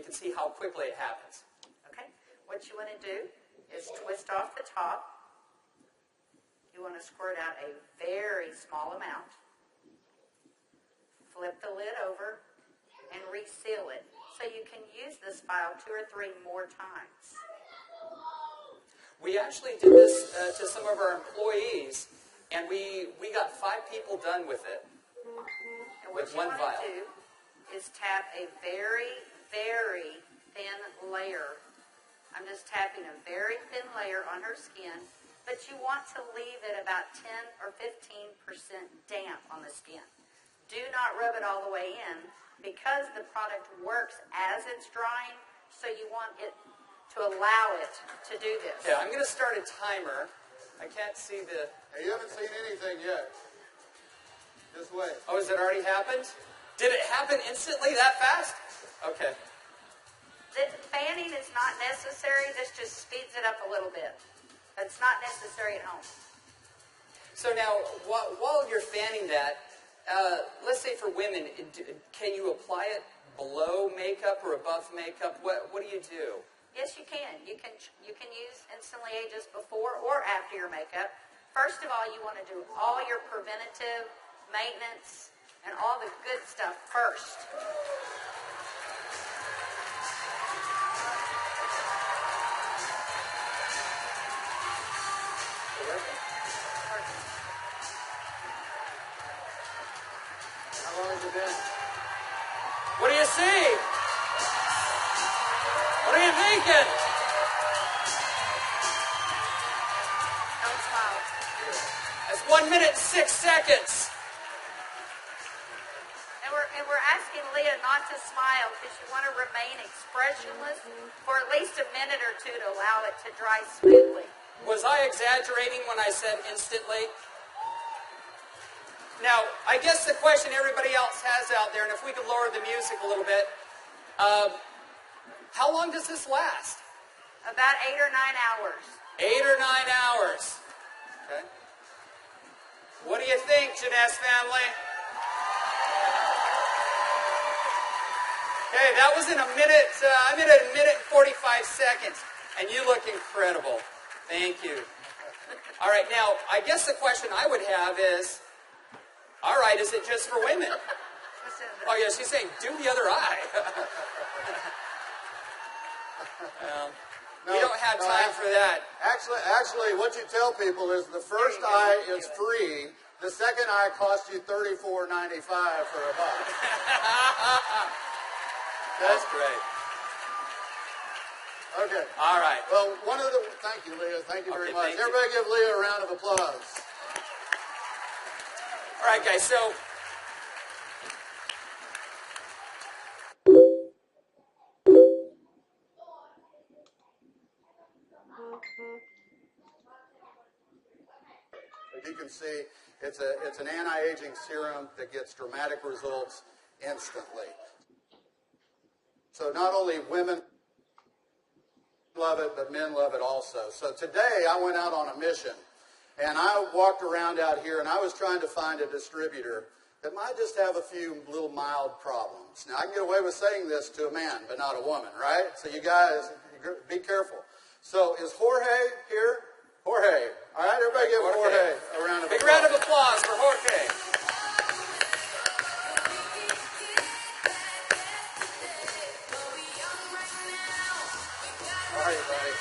can see how quickly it happens. Okay. What you want to do is twist off the top. You want to squirt out a very small amount. Flip the lid over and reseal it so you can use this file 2 or 3 more times. We actually did this to some of our employees, and we got 5 people done with it. And what you want to do is tap a very, very thin layer. I'm just tapping a very thin layer on her skin, but you want to leave it about 10 or 15% damp on the skin. Do not rub it all the way in because the product works as it's drying, so you want it to allow it to do this. Okay, I'm going to start a timer. I can't see the... Hey, you haven't seen anything yet. Just wait. Oh, has it already happened? Did it happen instantly that fast? Okay. The fanning is not necessary. This just speeds it up a little bit. It's not necessary at home. So now, while you're fanning that, let's say for women, can you apply it below makeup or above makeup? What do you do? Yes, you can. You can use Instantly Ageless before or after your makeup. First of all, you want to do all your preventative maintenance and all the good stuff first. How long has it been? What do you see? What are you thinking? Don't smile. That's 1 minute and 6 seconds. And we're asking Leah not to smile because you want to remain expressionless for at least a minute or 2 to allow it to dry smoothly. Was I exaggerating when I said instantly? Now, I guess the question everybody else has out there, and if we could lower the music a little bit, how long does this last? About 8 or 9 hours. 8 or 9 hours. Okay. What do you think, Jeunesse family? Okay, that was in a minute. I'm at a minute and 45 seconds, and you look incredible. Thank you. All right, now, I guess the question I would have is, all right, is it just for women? Oh, yeah, she's saying, do the other eye. We don't have time for that. Actually, what you tell people is the first eye is free. The second eye costs you $34.95 for a buck. That's great. Okay. All right. Well, thank you, Leah. Thank you very much. Thank you. Everybody give Leah a round of applause. All right, guys, so as you can see, it's an anti-aging serum that gets dramatic results instantly. So not only women love it, but men love it also. So today I went out on a mission, and I walked around out here, and I was trying to find a distributor that might just have a few little mild problems. Now, I can get away with saying this to a man, but not a woman, right? So you guys, be careful. So is Jorge here? Jorge. All right, everybody give Jorge a round of applause. Big round of applause for Jorge. How are you, buddy?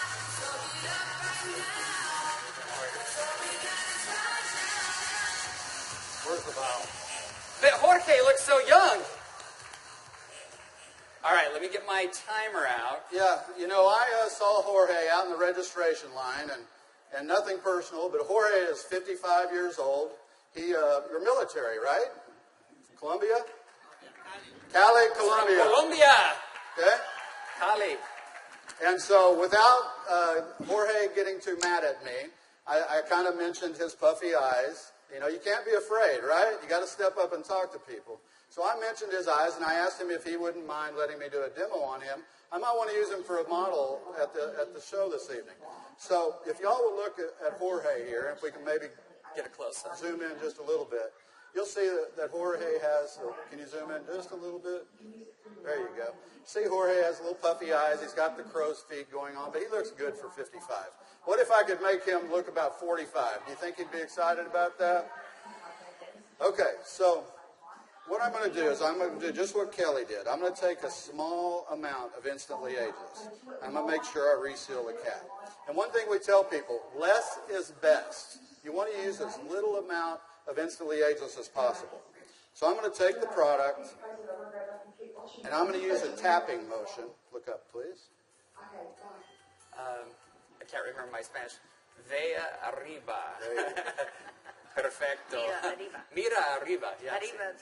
Where's the vial? But Jorge looks so young. All right, let me get my timer out. Yeah, you know, I saw Jorge out in the registration line, and nothing personal, but Jorge is 55 years old. You're military, right? Colombia? Cali, Colombia. Colombia. Okay? Cali. And so without Jorge getting too mad at me, I kind of mentioned his puffy eyes. You know, you can't be afraid, right? You got to step up and talk to people. So I mentioned his eyes, and I asked him if he wouldn't mind letting me do a demo on him. I might want to use him for a model at the show this evening. So if y'all will look at Jorge here, if we can maybe Get a close-up. zoom in just a little bit. you'll see that Jorge has, can you zoom in just a little bit? There you go. See, Jorge has little puffy eyes. He's got the crow's feet going on, but he looks good for 55. What if I could make him look about 45? Do you think he'd be excited about that? Okay, so what I'm going to do is I'm going to do just what Kelly did. I'm going to take a small amount of Instantly Ageless. I'm going to make sure I reseal the cap. And one thing we tell people, less is best. You want to use as little amount of Instantly Ageless as possible. So I'm going to take the product, and I'm going to use a tapping motion. Look up, please. I can't remember my Spanish. Vea arriba. Perfecto. Mira arriba. Mira arriba. Yeah, Arriba.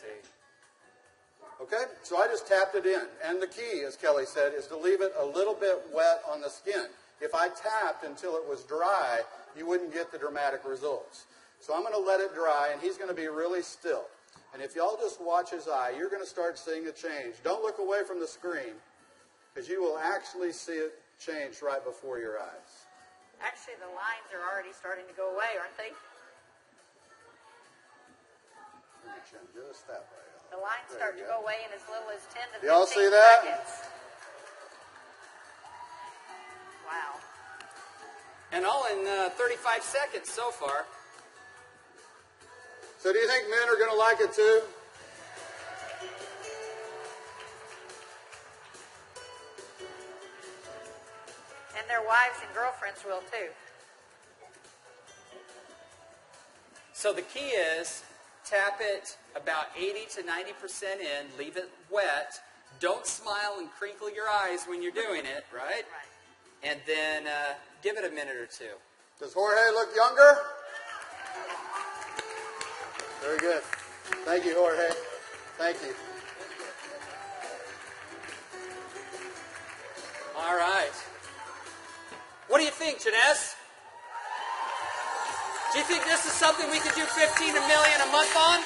Okay, so I just tapped it in. And the key, as Kelly said, is to leave it a little bit wet on the skin. If I tapped until it was dry, you wouldn't get the dramatic results. So I'm going to let it dry, and he's going to be really still. And if y'all just watch his eye, you're going to start seeing a change. Don't look away from the screen, because you will actually see it change right before your eyes. Actually, the lines are already starting to go away, aren't they? Just that way. The lines start to go away in as little as 10 to 15 Y'all see that? seconds. Wow. And all in 35 seconds so far. So do you think men are going to like it too? And their wives and girlfriends will too. So the key is tap it about 80 to 90% in, leave it wet. Don't smile and crinkle your eyes when you're doing it, right? Right. And then give it a minute or two. Does Jorge look younger? Very good. Thank you, Jorge. Thank you. All right. What do you think, Jeunesse? Do you think this is something we could do 15 million a month on?